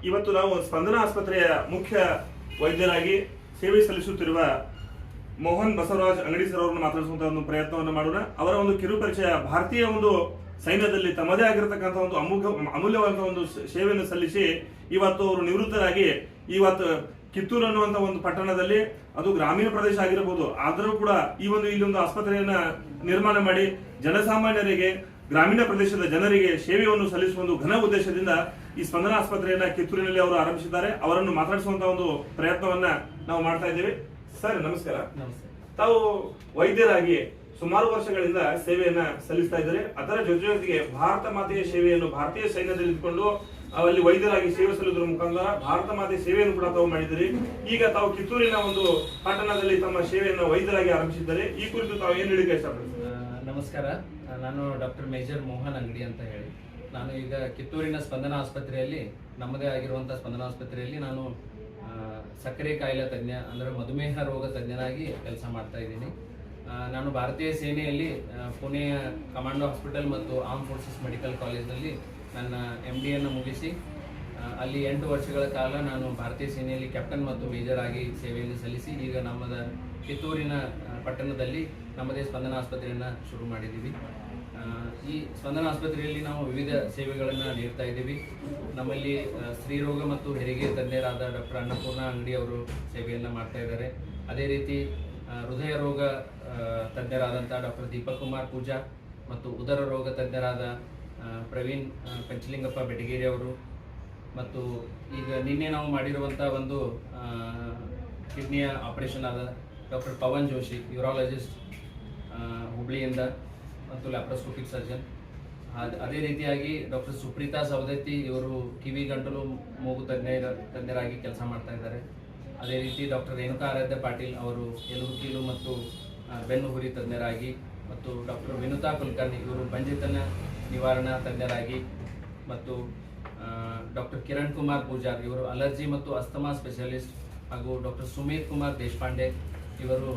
ಇವತ್ತು ನಾವು ಸ್ಪಂದನ ಆಸ್ಪತ್ರೆಯ ಮುಖ್ಯ ವೈದ್ಯರಾಗಿ ಸೇವೆ ಸಲ್ಲಿಸುತ್ತಿರುವ ಮೋಹನ್ ಬಸವರಾಜ್ ಅಂಗಡಿ ಸರ್ ಅವರನ್ನು ಮಾತಾಡಿಸುವಂತಹ ಒಂದು ಪ್ರಯತ್ನವನ್ನು ಮಾಡೋಣ. ಅವರ ಒಂದು ಕಿರು ಪರಿಚಯ, ಭಾರತೀಯ ಒಂದು ಸೈನ್ಯದಲ್ಲಿ ತಮ್ಮದೇ ಆಗಿರತಕ್ಕಂಥ ಒಂದು ಅಮೂಲ್ಯವಾದಂತಹ ಒಂದು ಸೇವೆಯನ್ನು ಸಲ್ಲಿಸಿ ಇವತ್ತು ಅವರು ನಿವೃತ್ತರಾಗಿ ಇವತ್ತು ಕಿತ್ತೂರು ಅನ್ನುವಂತ ಒಂದು ಪಟ್ಟಣದಲ್ಲಿ, ಅದು ಗ್ರಾಮೀಣ ಪ್ರದೇಶ ಆಗಿರಬಹುದು, ಆದರೂ ಕೂಡ ಈ ಒಂದು ಇಲ್ಲೊಂದು ಆಸ್ಪತ್ರೆಯನ್ನ ನಿರ್ಮಾಣ ಮಾಡಿ ಜನಸಾಮಾನ್ಯರಿಗೆ, ಗ್ರಾಮೀಣ ಪ್ರದೇಶದ ಜನರಿಗೆ ಸೇವೆಯನ್ನು ಸಲ್ಲಿಸುವ ಒಂದು ಘನ ಉದ್ದೇಶದಿಂದ ಈ ಸ್ಪಂದನ ಆಸ್ಪತ್ರೆಯನ್ನ ಕಿತ್ತೂರಿನಲ್ಲಿ ಅವರು ಆರಂಭಿಸಿದ್ದಾರೆ. ಅವರನ್ನು ಮಾತಾಡಿಸುವಂತಹ ಒಂದು ಪ್ರಯತ್ನವನ್ನ ನಾವು ಮಾಡ್ತಾ ಇದ್ದೇವೆ. ಸರ್ ನಮಸ್ಕಾರ. ತಾವು ವೈದ್ಯರಾಗಿ ಸುಮಾರು ವರ್ಷಗಳಿಂದ ಸೇವೆಯನ್ನ ಸಲ್ಲಿಸ್ತಾ ಇದ್ದಾರೆ. ಅದರ ಜೊತೆಗೆ ಭಾರತ ಮಾತೆಯ ಸೇವೆಯನ್ನು ಭಾರತೀಯ ಸೈನ್ಯದಲ್ಲಿ ಇದ್ದುಕೊಂಡು ಅಲ್ಲಿ ವೈದ್ಯರಾಗಿ ಸೇವೆ ಸಲ್ಲಿಸುವ ಮುಖಾಂತರ ಭಾರತ ಮಾತೆ ಸೇವೆಯನ್ನು ಕೂಡ ತಾವು ಮಾಡಿದ್ದೀರಿ. ಈಗ ತಾವು ಕಿತ್ತೂರಿನ ಒಂದು ಪಟ್ಟಣದಲ್ಲಿ ತಮ್ಮ ಸೇವೆಯನ್ನು ವೈದ್ಯರಾಗಿ ಆರಂಭಿಸಿದ್ದಾರೆ. ಈ ಕುರಿತು ತಾವು ಏನು ಹೇಳಿಕೆ ಇಷ್ಟಪಡ್ತೀರಿ? ನಮಸ್ಕಾರ, ನಾನು ಡಾಕ್ಟರ್ ಮೇಜರ್ ಮೋಹನ್ ಅಂಗಡಿ ಅಂತ ಹೇಳಿ, ನಾನು ಈಗ ಕಿತ್ತೂರಿನ ಸ್ಪಂದನ ಆಸ್ಪತ್ರೆಯಲ್ಲಿ, ನಮ್ಮದೇ ಆಗಿರುವಂತಹ ಸ್ಪಂದನ ಆಸ್ಪತ್ರೆಯಲ್ಲಿ ನಾನು ಸಕ್ಕರೆ ಕಾಯಿಲೆ ತಜ್ಞ ಅಂದರೆ ಮಧುಮೇಹ ರೋಗ ತಜ್ಞನಾಗಿ ಕೆಲಸ ಮಾಡ್ತಾ ಇದ್ದೀನಿ. ನಾನು ಭಾರತೀಯ ಸೇನೆಯಲ್ಲಿ ಪುಣೆಯ ಕಮಾಂಡೋ ಹಾಸ್ಪಿಟಲ್ ಮತ್ತು ಆರ್ಮ್ ಫೋರ್ಸಸ್ ಮೆಡಿಕಲ್ ಕಾಲೇಜ್ನಲ್ಲಿ ನನ್ನ MD ಅನ್ನು ಮುಗಿಸಿ ಅಲ್ಲಿ 8 ವರ್ಷಗಳ ಕಾಲ ನಾನು ಭಾರತೀಯ ಸೇನೆಯಲ್ಲಿ ಕ್ಯಾಪ್ಟನ್ ಮತ್ತು ಮೇಜರ್ ಆಗಿ ಸೇವೆಯನ್ನು ಸಲ್ಲಿಸಿ ಈಗ ನಮ್ಮದ ಕಿತ್ತೂರಿನ ಪಟ್ಟಣದಲ್ಲಿ ನಮ್ಮದೇ ಸ್ಪಂದನ ಆಸ್ಪತ್ರೆಯನ್ನು ಶುರು ಮಾಡಿದ್ದೀವಿ. ಈ ಸ್ಪಂದನ ಆಸ್ಪತ್ರೆಯಲ್ಲಿ ನಾವು ವಿವಿಧ ಸೇವೆಗಳನ್ನು ನೀಡ್ತಾ ಇದ್ದೀವಿ. ನಮ್ಮಲ್ಲಿ ಸ್ತ್ರೀರೋಗ ಮತ್ತು ಹೆರಿಗೆ ತಜ್ಞರಾದ ಡಾಕ್ಟರ್ ಅನ್ನಪೂರ್ಣ ಅಂಗಡಿ ಅವರು ಸೇವೆಯನ್ನು ಮಾಡ್ತಾ ಇದ್ದಾರೆ. ಅದೇ ರೀತಿ ಹೃದಯ ರೋಗ ತಜ್ಞರಾದಂಥ ಡಾಕ್ಟರ್ ದೀಪಕ್ ಕುಮಾರ್ ಪೂಜಾ ಮತ್ತು ಉದರ ರೋಗ ತಜ್ಞರಾದ ಪ್ರವೀಣ್ ಪಂಚಲಿಂಗಪ್ಪ ಬೆಟಗೇರಿ ಅವರು, ಮತ್ತು ಈಗ ನಿನ್ನೆ ನಾವು ಮಾಡಿರುವಂಥ ಒಂದು ಕಿಡ್ನಿಯ ಆಪರೇಷನ್ ಆದ ಡಾಕ್ಟರ್ ಪವನ್ ಜೋಶಿ, ಯೂರಾಲಜಿಸ್ಟ್ ಹುಬ್ಳಿಯಿಂದ ಮತ್ತು ಲ್ಯಾಪ್ರೋಸ್ಕೋಪಿಕ್ ಸರ್ಜನ್. ಅದೇ ರೀತಿಯಾಗಿ ಡಾಕ್ಟರ್ ಸುಪ್ರೀತಾ ಸವದತ್ತಿ, ಇವರು ಕಿವಿ ಗಂಟಲು ಮೂಗು ತಜ್ಞರಾಗಿ ಕೆಲಸ ಮಾಡ್ತಾ ಇದ್ದಾರೆ. ಅದೇ ರೀತಿ ಡಾಕ್ಟರ್ ರೇಣುಕಾ ಆರಾಧ್ಯ ಪಾಟೀಲ್ ಅವರು ಎಲುಬು ಕೀಲು ಮತ್ತು ಬೆನ್ನು ಹುರಿ ತಜ್ಞರಾಗಿ, ಮತ್ತು ಡಾಕ್ಟರ್ ವಿನುತಾ ಕುಲಕರ್ಣಿ, ಇವರು ಬಂಜೆತನ ನಿವಾರಣಾ ತಜ್ಞರಾಗಿ, ಮತ್ತು ಡಾಕ್ಟರ್ ಕಿರಣ್ ಕುಮಾರ್ ಪೂಜಾರ್, ಇವರು ಅಲರ್ಜಿ ಮತ್ತು ಅಸ್ತಮಾ ಸ್ಪೆಷಲಿಸ್ಟ್, ಹಾಗೂ ಡಾಕ್ಟರ್ ಸುಮೇತ್ ಕುಮಾರ್ ದೇಶಪಾಂಡೆ, ಇವರು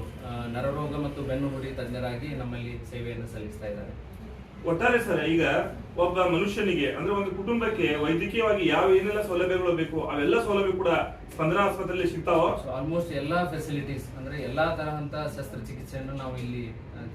ನರರೋಗ ಮತ್ತು ಬೆನ್ನು ಹುರಿ ತಜ್ಞರಾಗಿ ನಮ್ಮಲ್ಲಿ ಸೇವೆಯನ್ನು ಸಲ್ಲಿಸ್ತಾ ಇದ್ದಾರೆ. ಒಟ್ಟಾರೆ ಸರ್, ಈಗ ಒಬ್ಬ ಮನುಷ್ಯನಿಗೆ ಅಂದ್ರೆ ಒಂದು ಕುಟುಂಬಕ್ಕೆ ವೈದ್ಯಕೀಯವಾಗಿ ಯಾವ ಏನೆಲ್ಲ ಸೌಲಭ್ಯಗಳು ಬೇಕು ಅವೆಲ್ಲ ಸೌಲಭ್ಯ ಕೂಡ ಸ್ಪಂದನ ಆಸ್ಪತ್ರೆಯಲ್ಲಿ ಸಿಗ್ತಾವ. ಆಲ್ಮೋಸ್ಟ್ ಎಲ್ಲಾ ಫೆಸಿಲಿಟೀಸ್ ಅಂದ್ರೆ ಎಲ್ಲಾ ತರಹಂತ ಶಸ್ತ್ರಚಿಕಿತ್ಸೆಯನ್ನು ನಾವು ಇಲ್ಲಿ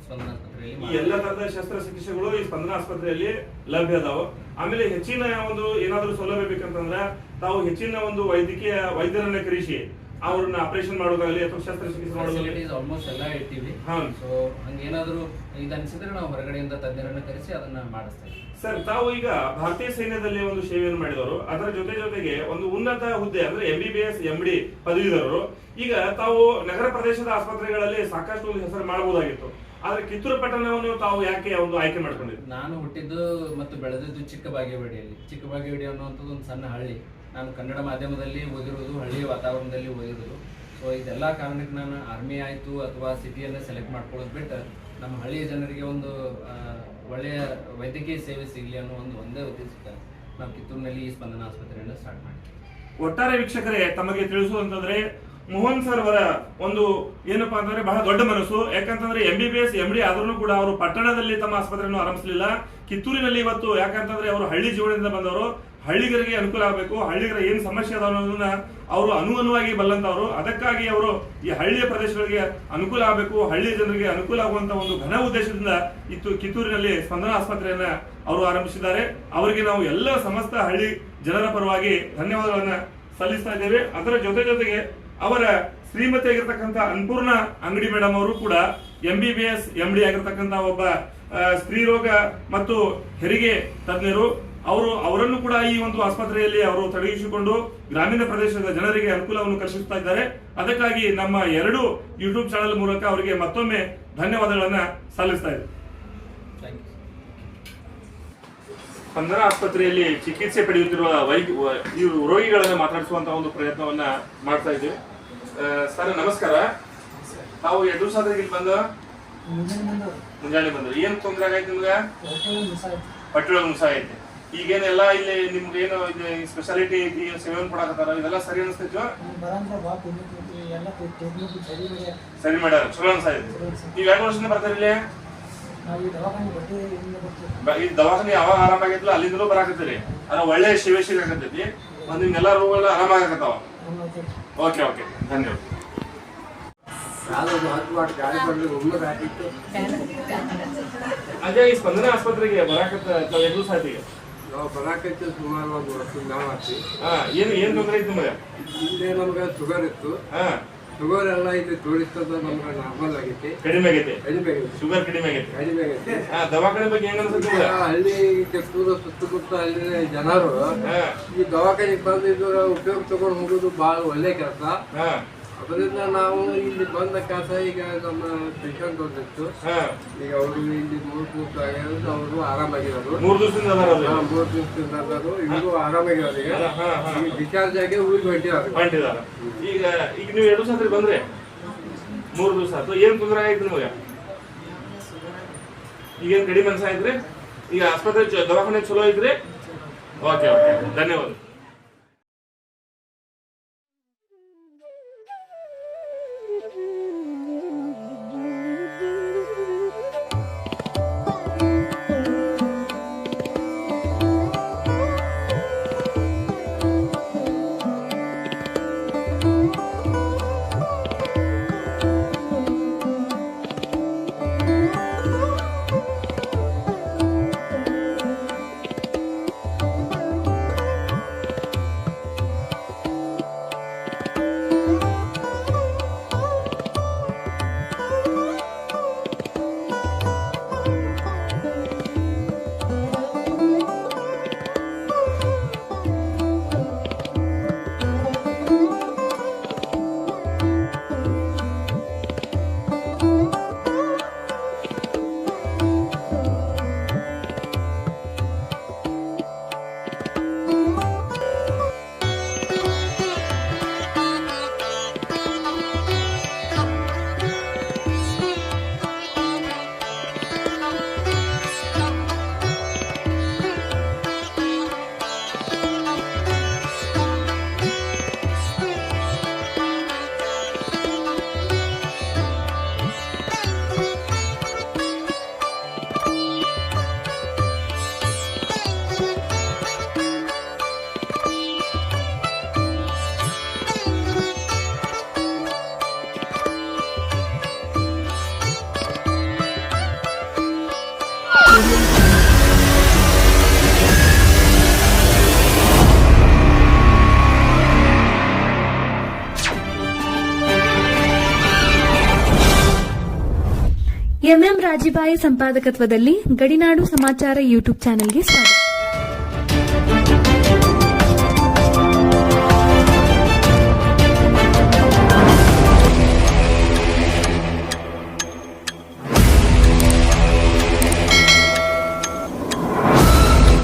ಸ್ಪಂದನ ಆಸ್ಪತ್ರೆಯಲ್ಲಿ ಎಲ್ಲಾ ತರದ ಶಸ್ತ್ರಚಿಕಿತ್ಸೆಗಳು ಈ ಸ್ಪಂದನ ಆಸ್ಪತ್ರೆಯಲ್ಲಿ ಲಭ್ಯ ಅದಾವ. ಆಮೇಲೆ ಹೆಚ್ಚಿನ ಒಂದು ಏನಾದ್ರು ಸೌಲಭ್ಯ ಬೇಕಂತಂದ್ರ ತಾವು ಹೆಚ್ಚಿನ ಒಂದು ವೈದ್ಯರನ್ನ ಕರೆಸಿ ಅವ್ರನ್ನ ಆಪರೇಷನ್ ಮಾಡೋದಾಗಲಿ ಅಥವಾ ಶಸ್ತ್ರಚಿಕಿತ್ಸೆ ಮಾಡೋದಾಗಲಿ ಆಲ್ಮೋಸ್ಟ್ ಎಲ್ಲ ಇರ್ತೀವಿ. ಸೊ ಹಂಗೇನಾದ್ರು ಇದು ಅನ್ಸಿದ್ರೆ ನಾವು ಹೊರಗಡೆಯಿಂದ ತಜ್ಞರನ್ನ ಕರೆಸಿ ಅದನ್ನ ಮಾಡಿಸ್ತೇವೆ. ಸರ್, ತಾವು ಈಗ ಭಾರತೀಯ ಸೈನ್ಯದಲ್ಲಿ ಒಂದು ಸೇವೆಯನ್ನು ಮಾಡಿದವರು, ಅದರ ಜೊತೆಗೆ ಒಂದು ಉನ್ನತ ಹುದ್ದೆ ಅಂದ್ರೆ MBBS MD ಪದವೀಧರರು. ಈಗ ತಾವು ನಗರ ಪ್ರದೇಶದ ಆಸ್ಪತ್ರೆಗಳಲ್ಲಿ ಸಾಕಷ್ಟು ಒಂದು ಹೆಸರು ಮಾಡಬಹುದಾಗಿತ್ತು, ಆದ್ರೆ ಕಿತ್ತೂರು ಪಟ್ಟಣವನ್ನು ತಾವು ಯಾಕೆ ಒಂದು ಆಯ್ಕೆ ಮಾಡ್ಕೊಂಡಿದ್ರು? ನಾನು ಹುಟ್ಟಿದ್ದು ಮತ್ತು ಬೆಳೆದಿದ್ದು ಚಿಕ್ಕಬಾಗೇವಾಡಿಯಲ್ಲಿ. ಚಿಕ್ಕಬಾಗೇವಾಡಿ ಅನ್ನುವಂಥದ್ದು ಒಂದು ಸಣ್ಣ ಹಳ್ಳಿ. ನಾನು ಕನ್ನಡ ಮಾಧ್ಯಮದಲ್ಲಿ ಓದಿರೋದು, ಹಳ್ಳಿಯ ವಾತಾವರಣದಲ್ಲಿ ಓದಿರೋದು. ಸೊ ಇದೆಲ್ಲ ಕಾರಣಕ್ಕೆ ನಾನು ಆರ್ಮಿ ಆಯಿತು ಅಥವಾ ಸಿಟಿಯನ್ನೇ ಸೆಲೆಕ್ಟ್ ಮಾಡ್ಕೊಳ್ಳೋದು ಬಿಟ್ಟು ನಮ್ಮ ಹಳ್ಳಿಯ ಜನರಿಗೆ ಒಂದು ಒಳ್ಳೆಯ ವೈದ್ಯಕೀಯ ಸೇವೆ ಸಿಗಲಿ ಅನ್ನೋ ಒಂದೇ ಉದ್ದೇಶಕ್ಕೆ ನಾವು ಕಿತ್ತೂರಿನಲ್ಲಿ ಈ ಸ್ಪಂದನ ಆಸ್ಪತ್ರೆಯನ್ನು ಸ್ಟಾರ್ಟ್ ಮಾಡಿದ್ವಿ. ಒಟ್ಟಾರೆ ವೀಕ್ಷಕರೇ, ತಮಗೆ ತಿಳಿಸುವಂತಂದ್ರೆ ಮೋಹನ್ ಸರ್ ಅವರ ಒಂದು ಏನಪ್ಪಾ ಅಂತಂದ್ರೆ ಬಹಳ ದೊಡ್ಡ ಮನಸ್ಸು. ಯಾಕಂತಂದ್ರೆ MBBS MD ಆದ್ರೂ ಕೂಡ ಅವರು ಪಟ್ಟಣದಲ್ಲಿ ತಮ್ಮ ಆಸ್ಪತ್ರೆಯನ್ನು ಆರಂಭಿಸಲಿಲ್ಲ, ಕಿತ್ತೂರಿನಲ್ಲಿ. ಇವತ್ತು ಯಾಕಂತಂದ್ರೆ ಅವರು ಹಳ್ಳಿ ಜೀವನದಿಂದ ಬಂದವರು, ಹಳ್ಳಿಗರಿಗೆ ಅನುಕೂಲ ಆಗಬೇಕು, ಹಳ್ಳಿಗರ ಏನ್ ಸಮಸ್ಯೆ ಅದಾವ ಅನ್ನೋದನ್ನ ಅವರು ಅನುಗುಣವಾಗಿ ಬಲ್ಲಂತವ್ರು. ಅದಕ್ಕಾಗಿ ಅವರು ಈ ಹಳ್ಳಿಯ ಪ್ರದೇಶಗಳಿಗೆ ಅನುಕೂಲ ಆಗಬೇಕು, ಹಳ್ಳಿಯ ಜನರಿಗೆ ಅನುಕೂಲ ಆಗುವಂತ ಒಂದು ಘನ ಉದ್ದೇಶದಿಂದ ಕಿತ್ತೂರಿನಲ್ಲಿ ಸ್ಪಂದನ ಆಸ್ಪತ್ರೆಯನ್ನ ಅವರು ಆರಂಭಿಸಿದ್ದಾರೆ. ಅವರಿಗೆ ನಾವು ಎಲ್ಲ ಸಮಸ್ತ ಹಳ್ಳಿ ಜನರ ಪರವಾಗಿ ಧನ್ಯವಾದಗಳನ್ನ ಸಲ್ಲಿಸ್ತಾ ಇದ್ದೇವೆ. ಅದರ ಜೊತೆಗೆ ಅವರ ಶ್ರೀಮತಿ ಆಗಿರ್ತಕ್ಕಂಥ ಅನ್ನಪೂರ್ಣ ಅಂಗಡಿ ಮೇಡಮ್ ಅವರು ಕೂಡ MBBS MD ಆಗಿರ್ತಕ್ಕಂಥ ಒಬ್ಬ ಸ್ತ್ರೀರೋಗ ಮತ್ತು ಹೆರಿಗೆ ತಜ್ಞರು. ಅವರನ್ನು ಕೂಡ ಈ ಒಂದು ಆಸ್ಪತ್ರೆಯಲ್ಲಿ ಅವರು ತೊಡಗಿಸಿಕೊಂಡು ಗ್ರಾಮೀಣ ಪ್ರದೇಶದ ಜನರಿಗೆ ಅನುಕೂಲವನ್ನು ಕಲ್ಪಿಸ್ತಾ ಇದ್ದಾರೆ. ಅದಕ್ಕಾಗಿ ನಮ್ಮ 2 YouTube ಚಾನೆಲ್ ಮೂಲಕ ಅವರಿಗೆ ಮತ್ತೊಮ್ಮೆ ಧನ್ಯವಾದಗಳನ್ನ ಸಲ್ಲಿಸ್ತಾ ಇದ್ದಾರೆ. ಸ್ಪಂದನ ಆಸ್ಪತ್ರೆಯಲ್ಲಿ ಚಿಕಿತ್ಸೆ ಪಡೆಯುತ್ತಿರುವ ರೋಗಿಗಳನ್ನ ಮಾತಾಡಿಸುವಂತಹ ಒಂದು ಪ್ರಯತ್ನವನ್ನ ಮಾಡ್ತಾ ಇದ್ದೇವೆ. ಸರ್ ನಮಸ್ಕಾರ. ತಾವು 2 ದಿವಸ ಇಲ್ಲಿ ಬಂದ ಮುಂಜಾನೆ ಬಂದ್ರು. ಏನ್ ತೊಂದರೆ ಆಗೈತೆ ನಿಮ್ಗೆ? ಹೊಟ್ಟೆ ಮುಸ ಐತೆ. ಈಗೇನೆಲ್ಲ ಇಲ್ಲಿ ನಿಮ್ಗೆ ಏನು ಸ್ಪೆಷಾಲಿಟಿ ಸೇವೆಯನ್ನು ಕೊಡಕತ್ತಾರ, ಇದೆಲ್ಲ ಸರಿ ಅನಿಸ್ತೈತಿ? ಸರಿ ಮಾಡ್ಯಾರ, ಚಲೋ ಅನ್ಸಾಯ್ತು. ನೀವ್ 2 ವರ್ಷದಿಂದ ಬರ್ತಾರ ಇಲ್ಲಿ? ನಾವು ಈ ದವಾಖಾನೆ ಬರ್ತೀವಿ. ಈ ದವಾಖಾನೆ ಯಾವಾಗ ಆರಾಮಾಗಿತ್ತಲ್ಲ ಅಲ್ಲಿಂದಲೂ ಬರಾಕತ್ತೀರಿ, ಅದ್ರ ಒಳ್ಳೆ ಸೇವೆ ಸಿಗಾಕತ್ತೈತಿ, ನಿಮ್ಗೆಲ್ಲ ರೋಗಗಳು ಆರಾಮಾಗತ್ತಾವ. ಓಕೆ ಓಕೆ, ಧನ್ಯವಾದ. ಅದೇ ಈ ಸ್ಪಂದನ ಆಸ್ಪತ್ರೆಗೆ ಬರಾಕತ್ತ ಎಷ್ಟು ದಿವಸ ಆಯ್ತು ಈಗ? ನಾವು ಬರಾಕೈತೆ ಸುಮಾರು ಒಂದು ವರ್ಷದಿಂದ ನಾವು ಆಯ್ತು. ಏನ್ ತೊಂದರೆ ಇತ್ತು ನಿಮಗೆ? ಇಲ್ಲೇ ನಮ್ಗೆ ಶುಗರ್ ಇತ್ತು. ಶುಗರ್ ಎಲ್ಲ ಇಲ್ಲಿ ತೋರಿಸ್ತದ ನಮ್ಗೆ ನಾರ್ಮಲ್ ಆಗೈತಿ, ಕಡಿಮೆ ಆಗೈತೆ, ಕಡಿಮೆ ಆಗೈತಿ, ಶುಗರ್ ಕಡಿಮೆ ಆಗೈತೆ, ಕಡಿಮೆ ಆಗೈತಿ. ದವಾಖಾನೆ ಬಗ್ಗೆ ಹೆಂಗ ಅನ್ಸುತ್ತೆ? ಹಳ್ಳಿ ಕೆತ್ತೂರು ಸುತ್ತಮುತ್ತ ಹಳ್ಳಿ ಜನರು ಈ ದವಾಖಾನೆಗೆ ಬಂದು ಇದರ ಉಪಯೋಗ ತಗೊಂಡು ಹೋಗೋದು ಬಹಳ ಒಳ್ಳೆ ಕೆಲಸ. ಅದರಿಂದ ನಾವು ಇಲ್ಲಿ ಬಂದ ಕೆಲಸ ಈಗ ನಮ್ಮ ಪೇಷಂಟ್ ಒಂದಿತ್ತು, ಈಗ ಅವರು ಇಲ್ಲಿ 3 ದಿವಸ ಆಗಿರೋದು, ಅವರು ಆರಾಮಾಗಿರೋದು. 3 ದಿವಸದಿಂದ 3 ದಿವಸದಿಂದ ಇವರು ಆರಾಮಾಗಿರೋದು. ಈಗ ಡಿಸ್ಚಾರ್ಜ್ ಆಗಿ ಊರಿಗೆ ಹೊಂಟಿದ್ದಾರೆ. ಈಗ ಈಗ ನೀವು 2 ದಿವಸ ಬಂದ್ರೆ 3 ದಿವಸ ಆಯ್ತು, ಏನ್ ತೊಂದರೆ ಆಯ್ತು ನಿಮಗೆ? ಈಗೇನ್ ಕಡಿಮೆ ಅನ್ಸಾಯ್ತ್ರಿ? ಈಗ ಆಸ್ಪತ್ರೆ ದವಾಖಾನೆ ಚಲೋ ಐತ್ರಿ? ಓಕೆ ಓಕೆ, ಧನ್ಯವಾದ. ಎಂಎಂ ರಾಜಿಬಾಯಿ ಸಂಪಾದಕತ್ವದಲ್ಲಿ ಗಡಿನಾಡು ಸಮಾಚಾರ ಯೂಟ್ಯೂಬ್ ಚಾನೆಲ್ಗೆ ಸ್ವಾಗತ.